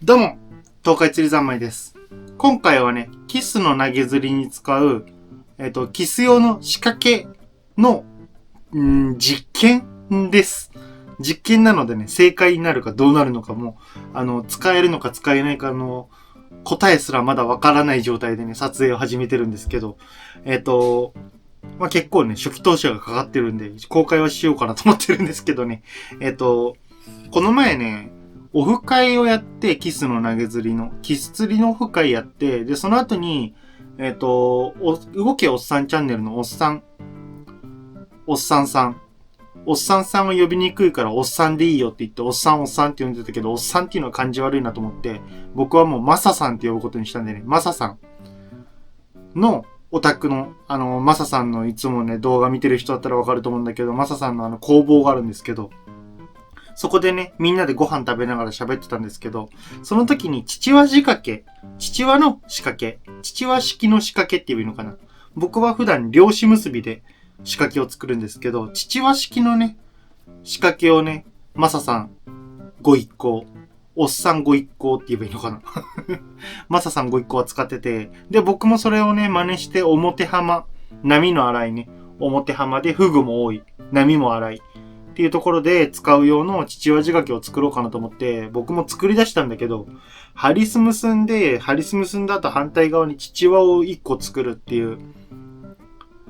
どうも、東海釣り三昧です。今回はね、キスの投げ釣りに使う、キス用の仕掛けの、実験です。実験なのでね、正解になるかどうなるのかも、使えるのか使えないかの答えすらまだわからない状態でね、撮影を始めてるんですけど、結構ね、初期投資がかかってるんで、公開はしようかなと思ってるんですけどね、この前ね、オフ会をやって、キスの投げ釣りの、キス釣りのオフ会やって、で、その後に、動けおっさんチャンネルのおっさんさんを呼びにくいからおっさんでいいよって言って、おっさんって呼んでたけど、おっさんっていうのは感じ悪いなと思って、僕はもうマサさんって呼ぶことにしたんでね、マサさんのオタクの、マサさんのいつもね、動画見てる人だったらわかると思うんだけど、マサさんの工房があるんですけど、そこでね、みんなでご飯食べながら喋ってたんですけど、その時に父輪仕掛け、父輪の仕掛け、父輪式の仕掛けって言うのかな。僕は普段漁師結びで仕掛けを作るんですけど、父輪式のね、仕掛けをね、マサさんご一行、おっさんご一行って言えばいいのかな。マサさんご一行は使ってて、で、僕もそれをね、真似して表浜、波の荒いね、表浜でフグも多い、波も荒い。っていうところで使う用の父親仕掛けを作ろうかなと思って、僕も作り出したんだけど、ハリス結んだ後反対側に父親を1個作るっていう、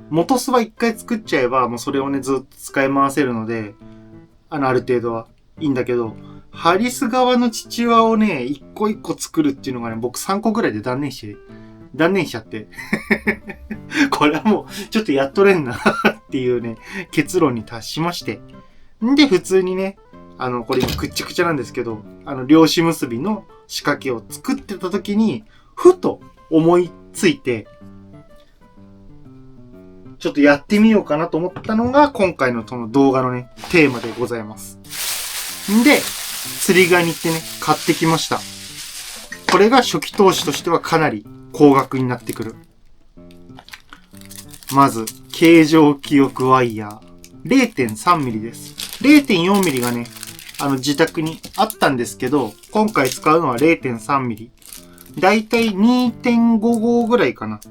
元巣は1回作っちゃえば、もうそれをね、ずっと使い回せるので、ある程度はいいんだけど、ハリス側の父親をね、1個1個作るっていうのがね、僕3個ぐらいで断念しちゃって。これはもう、ちょっとやっとれんなっていうね、結論に達しまして。で、普通にね、これ今くっちゃくちゃなんですけど、漁師結びの仕掛けを作ってた時に、ふと思いついて、ちょっとやってみようかなと思ったのが、今回のその動画のね、テーマでございます。で、釣りガニってね、買ってきました。これが初期投資としてはかなり高額になってくる。まず、形状記憶ワイヤー。0.3 ミリです。0.4 ミリがね、自宅にあったんですけど、今回使うのは 0.3 ミリ。だいたい 2.5 号ぐらいかな。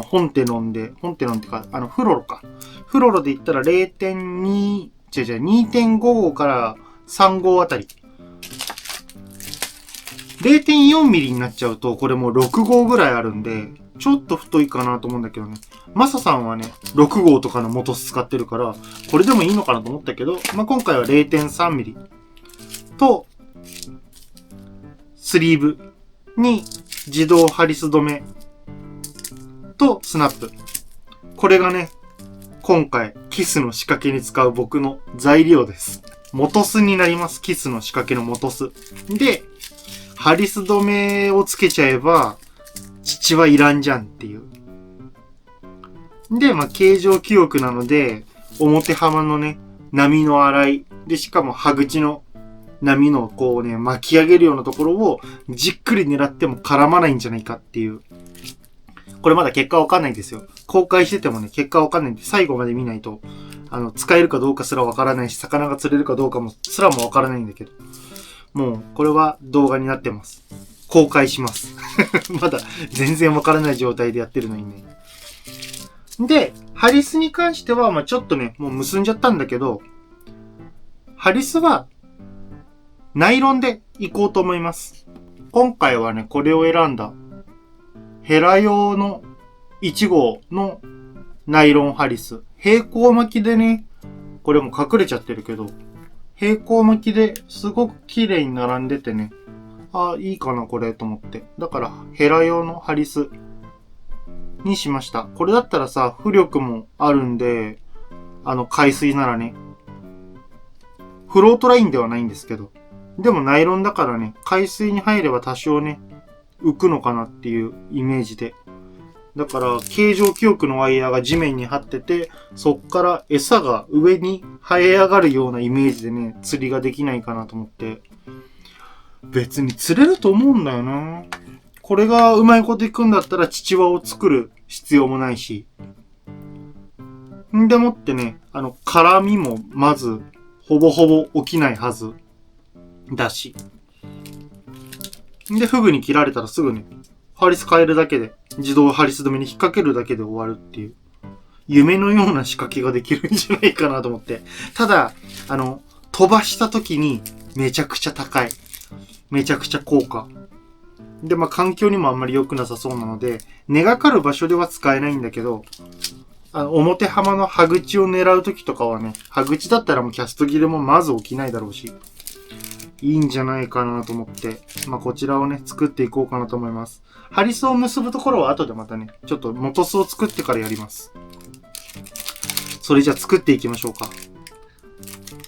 本テノンってか、フロロか。フロロで言ったら 2.5 号から3号あたり。0.4 ミリになっちゃうと、これもう6号ぐらいあるんで、ちょっと太いかなと思うんだけどね。マサさんはね、6号とかの元使ってるから、これでもいいのかなと思ったけど、今回は 0.3 ミリと、スリーブに自動ハリス止めとスナップ。これがね、今回キスの仕掛けに使う僕の材料です。元巣になります。キスの仕掛けの元巣。で、ハリス止めをつけちゃえば、父はいらんじゃんっていう。で、形状記憶なので、表浜のね、波の洗い。で、しかも歯口の波のこうね、巻き上げるようなところをじっくり狙っても絡まないんじゃないかっていう。これまだ結果わかんないんですよ。公開しててもね、結果わかんないんで、最後まで見ないと、使えるかどうかすらわからないし、魚が釣れるかどうかもすらもわからないんだけど。もう、これは動画になってます。公開します。まだ全然わからない状態でやってるのにね。で、ハリスに関しては、ちょっとね、もう結んじゃったんだけど、ハリスは、ナイロンでいこうと思います。今回はね、これを選んだ。ヘラ用の1号のナイロンハリス。平行巻きでね、これも隠れちゃってるけど、平行巻きですごく綺麗に並んでてね、いいかなこれと思って。だから、ヘラ用のハリスにしました。これだったらさ、浮力もあるんで、海水ならね、フロートラインではないんですけど、でもナイロンだからね、海水に入れば多少ね、浮くのかなっていうイメージで。だから、形状記憶のワイヤーが地面に張ってて、そっから餌が上に生え上がるようなイメージでね、釣りができないかなと思って。別に釣れると思うんだよな。これがうまいこといくんだったら父輪を作る必要もないし。んでもってね、絡みもまず、ほぼほぼ起きないはず。だし。で、フグに切られたらすぐね、ハリス変えるだけで、自動ハリス止めに引っ掛けるだけで終わるっていう、夢のような仕掛けができるんじゃないかなと思って。ただ、飛ばした時にめちゃくちゃ高い。めちゃくちゃ高価。で、環境にもあんまり良くなさそうなので、根がかる場所では使えないんだけど、表浜の歯口を狙う時とかはね、歯口だったらもうキャスト切れもまず起きないだろうし、いいんじゃないかなと思って、こちらをね、作っていこうかなと思います。ハリスを結ぶところは後でまたね、ちょっと元巣を作ってからやります。それじゃあ作っていきましょうか。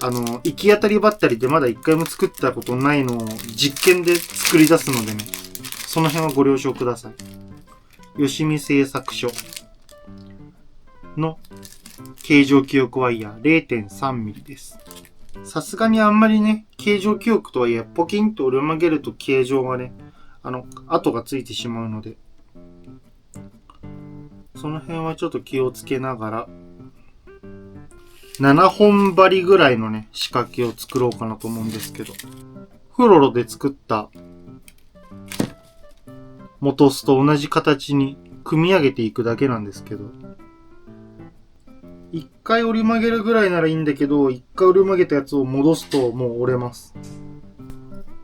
行き当たりばったりでまだ一回も作ったことないのを実験で作り出すのでね、その辺はご了承ください。よしみ製作所の形状記憶ワイヤー 0.3mm です。さすがにあんまりね、形状記憶とはいえ、ポキンと折り曲げると形状がね、跡がついてしまうので、その辺はちょっと気をつけながら、7本針ぐらいのね、仕掛けを作ろうかなと思うんですけど、フロロで作った元巣と同じ形に組み上げていくだけなんですけど、一回折り曲げるぐらいならいいんだけど、一回折り曲げたやつを戻すともう折れます。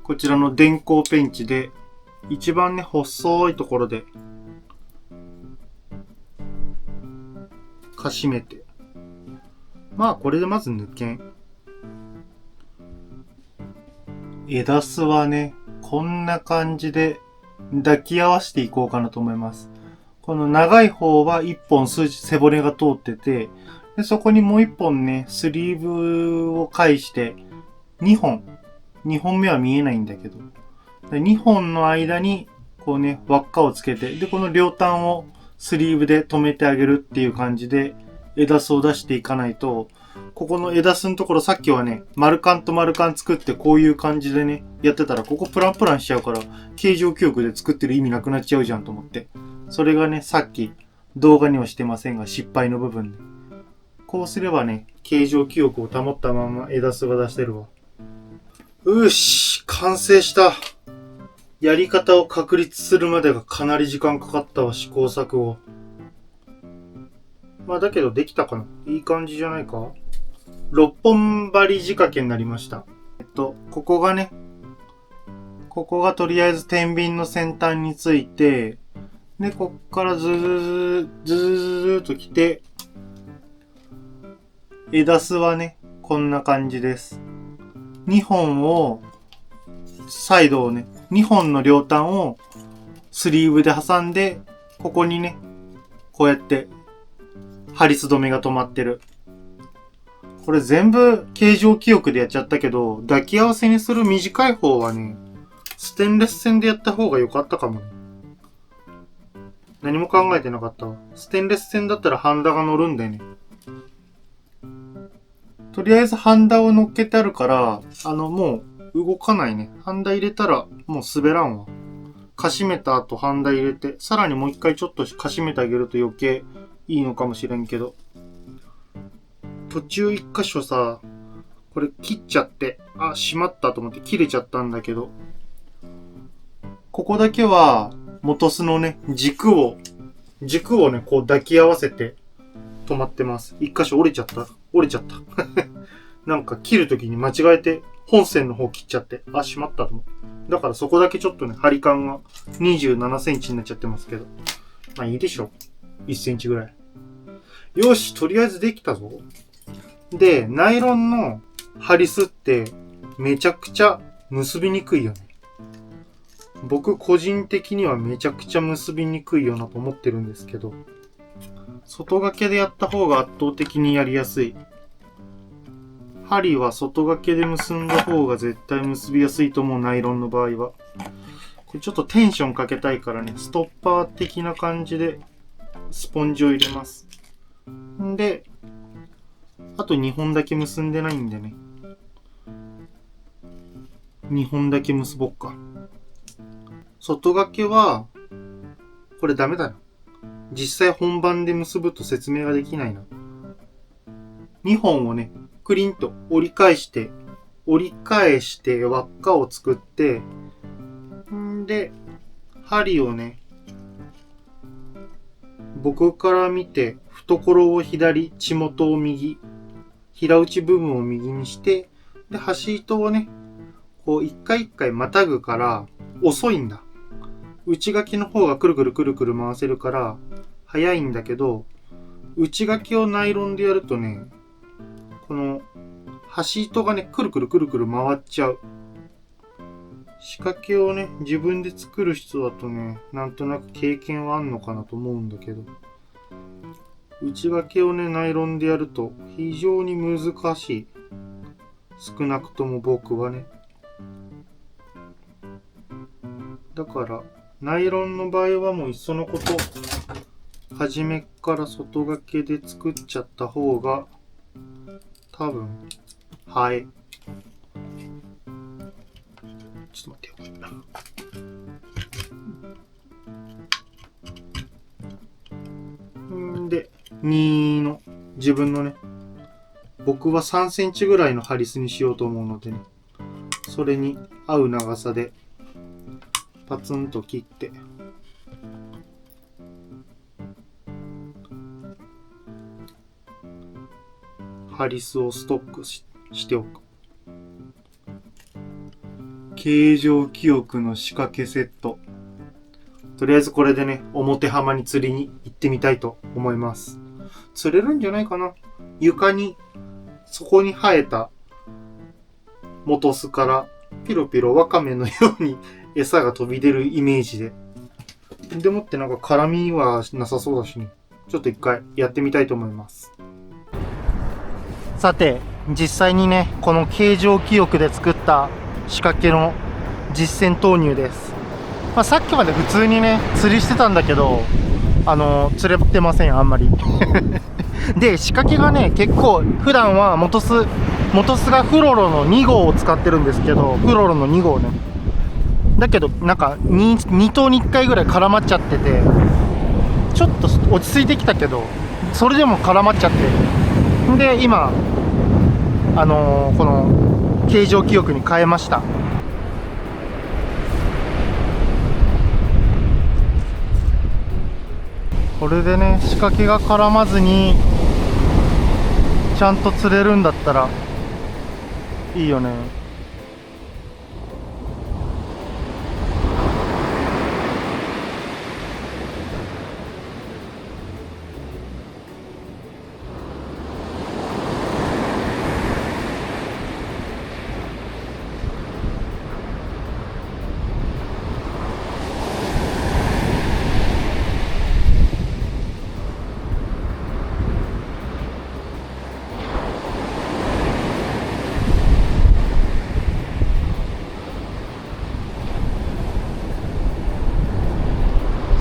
こちらの電光ペンチで、一番ね、細いところで、かしめて。これでまず抜けん。枝巣はね、こんな感じで抱き合わせていこうかなと思います。この長い方は1本背骨が通ってて、でそこにもう1本ね、スリーブを返して2本。2本目は見えないんだけど。2本の間にこうね、輪っかをつけて、で、この両端をスリーブで留めてあげるっていう感じで枝巣を出していかないと、ここの枝巣のところさっきはね、丸カンと丸カン作ってこういう感じでね、やってたらここプランプランしちゃうから、形状記憶で作ってる意味なくなっちゃうじゃんと思って。それがね、さっき動画にはしてませんが失敗の部分で。こうすればね、形状記憶を保ったまま枝巣が出せるわ。完成した。やり方を確立するまでがかなり時間かかったわ、試行錯誤。だけどできたかな。いい感じじゃないか。6本針仕掛けになりました。ここがね、ここがとりあえず天秤の先端について、で、こっからずーっと来て、枝巣はね、こんな感じです。2本を、サイドをね、2本の両端をスリーブで挟んで、ここにね、こうやって、ハリス止めが止まってる。これ全部形状記憶でやっちゃったけど、抱き合わせにする短い方はね、ステンレス線でやった方が良かったかもね。何も考えてなかったわ。ステンレス線だったらハンダが乗るんだよね。とりあえずハンダを乗っけてあるから、もう動かないね。ハンダ入れたらもう滑らんわ。かしめた後ハンダ入れて、さらにもう一回ちょっとかしめてあげると余計いいのかもしれんけど。途中一箇所さ、これ切っちゃって、しまったと思って切れちゃったんだけど、ここだけは元巣のね、軸をね、こう抱き合わせて止まってます。一箇所折れちゃった。なんか切るときに間違えて本線の方切っちゃって、しまったと思って。だからそこだけちょっとね、張り感が27センチになっちゃってますけど。いいでしょ。1センチぐらい。よし、とりあえずできたぞ。で、ナイロンのハリスってめちゃくちゃ結びにくいよね。僕個人的にはめちゃくちゃ結びにくいよなと思ってるんですけど、外掛けでやった方が圧倒的にやりやすい。針は外掛けで結んだ方が絶対結びやすいと思う、ナイロンの場合は。これちょっとテンションかけたいからね、ストッパー的な感じでスポンジを入れます。んで、あと2本だけ結んでないんでね。2本だけ結ぼっか。外掛けは、これダメだな。実際本番で結ぶと説明ができないな。2本をね、クリンと折り返して輪っかを作って、で、針をね、僕から見て、懐を左、血元を右、平打ち部分を右にして、で、端糸をね、こう一回一回またぐから遅いんだ。内書きの方がくるくるくるくる回せるから早いんだけど、内書きをナイロンでやるとね、この端糸がね、くるくるくるくる回っちゃう。仕掛けをね、自分で作る人だとね、なんとなく経験はあんのかなと思うんだけど、内掛けをね、ナイロンでやると非常に難しい。少なくとも僕はね。だから、ナイロンの場合はもういっそのこと、初めから外掛けで作っちゃった方が、多分、はい。ちょっと待ってよ。で、2の自分のね、僕は3センチぐらいのハリスにしようと思うのでね、それに合う長さでパツンと切ってハリスをストック しておく。形状記憶の仕掛けセット。とりあえずこれでね、表浜に釣りに行ってみたいと思います。釣れるんじゃないかな。床に、そこに生えた元巣からピロピロワカメのように餌が飛び出るイメージで。でもってなんか絡みはなさそうだしね。ちょっと一回やってみたいと思います。さて、実際にね、この形状記憶で作った仕掛けの実践投入です。さっきまで普通にね、釣りしてたんだけど、釣れてません、あんまり。で、仕掛けがね、結構、普段は元巣がフロロの2号を使ってるんですけど、フロロの2号ね。だけど、なんか2頭に1回ぐらい絡まっちゃってて、ちょっと落ち着いてきたけど、それでも絡まっちゃって。で、今、この、形状記憶に変えました。これでね、仕掛けが絡まずにちゃんと釣れるんだったらいいよね。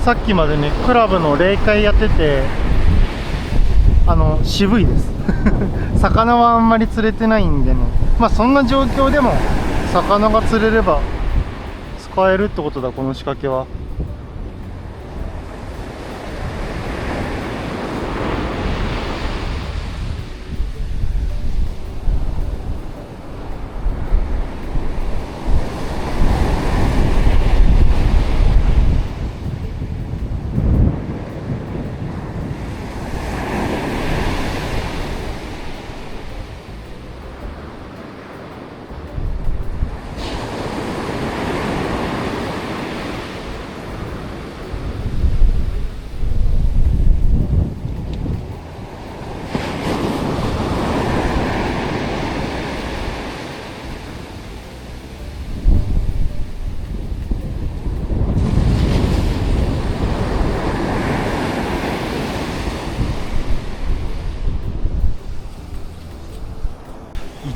さっきまでね、クラブの霊界やってて、渋いです魚はあんまり釣れてないんでね、そんな状況でも魚が釣れれば使えるってことだ、この仕掛けは。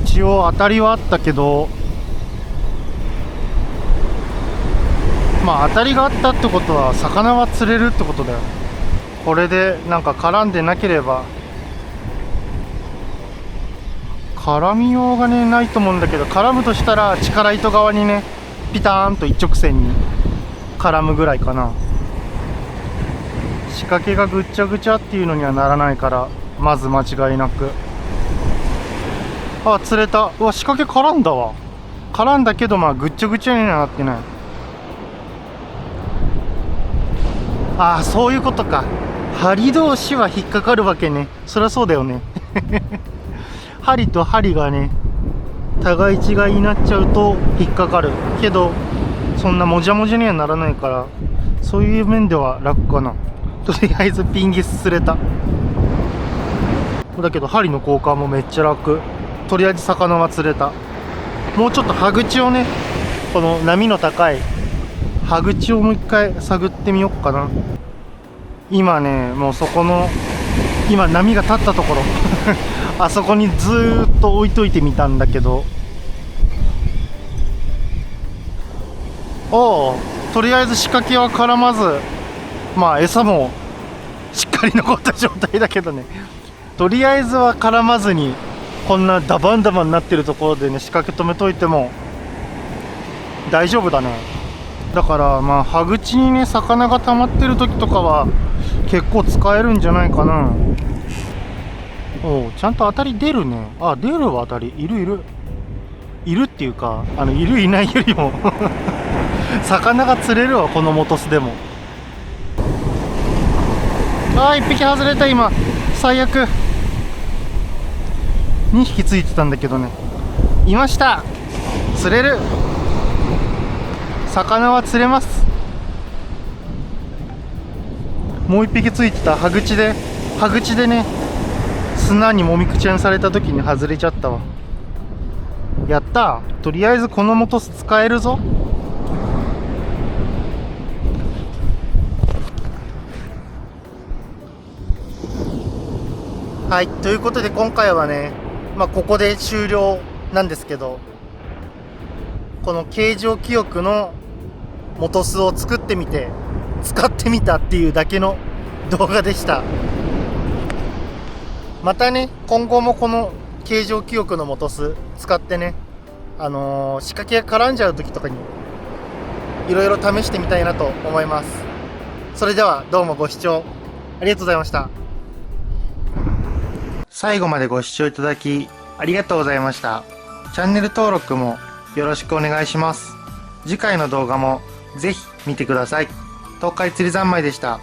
一応当たりはあったけど、当たりがあったってことは魚は釣れるってことだよ。これでなんか絡んでなければ、絡みようがねないと思うんだけど、絡むとしたら力糸側にね、ピターンと一直線に絡むぐらいかな。仕掛けがぐっちゃぐちゃっていうのにはならないから、まず間違いなく。あ、釣れた。うわ、仕掛け絡んだわ。絡んだけどぐっちゃぐちゃにはなってない。ああ、そういうことか。針同士は引っかかるわけね。そりゃそうだよね。針と針がね、互い違いになっちゃうと引っかかるけど、そんなもじゃもじゃにはならないから、そういう面では楽かな。とりあえずピンギス釣れた。だけど針の交換もめっちゃ楽。とりあえず魚は釣れた。もうちょっと歯口をね、この波の高い歯口をもう一回探ってみようかな。今ね、もうそこの今波が立ったところあそこにずーっと置いといてみたんだけど、おお、とりあえず仕掛けは絡まず、まあ餌もしっかり残った状態だけどね、とりあえずは絡まずに、こんなダバンダバンになってるところでね、仕掛け止めといても大丈夫だね。だからまあ歯口にね、魚が溜まってる時とかは結構使えるんじゃないかな。おお、ちゃんと当たり出るね。あ、出るわ、当たりいるいるいるっていうか、いるいないよりも魚が釣れるわ、この元巣でも。あー、1匹外れた。今最悪。2匹ついてたんだけどね。いました。釣れる。魚は釣れます。もう1匹ついてた。歯口でね、砂にもみくちゃにされた時に外れちゃったわ。やったー。とりあえずこの元巣使えるぞ。はい、ということで今回はね、まあここで終了なんですけど、この形状記憶の元巣を作ってみて使ってみたっていうだけの動画でした。またね、今後もこの形状記憶の元巣使ってね、仕掛けが絡んじゃう時とかにいろいろ試してみたいなと思います。それではどうもご視聴ありがとうございました。最後までご視聴いただきありがとうございました。チャンネル登録もよろしくお願いします。次回の動画もぜひ見てください。東海釣り三昧でした。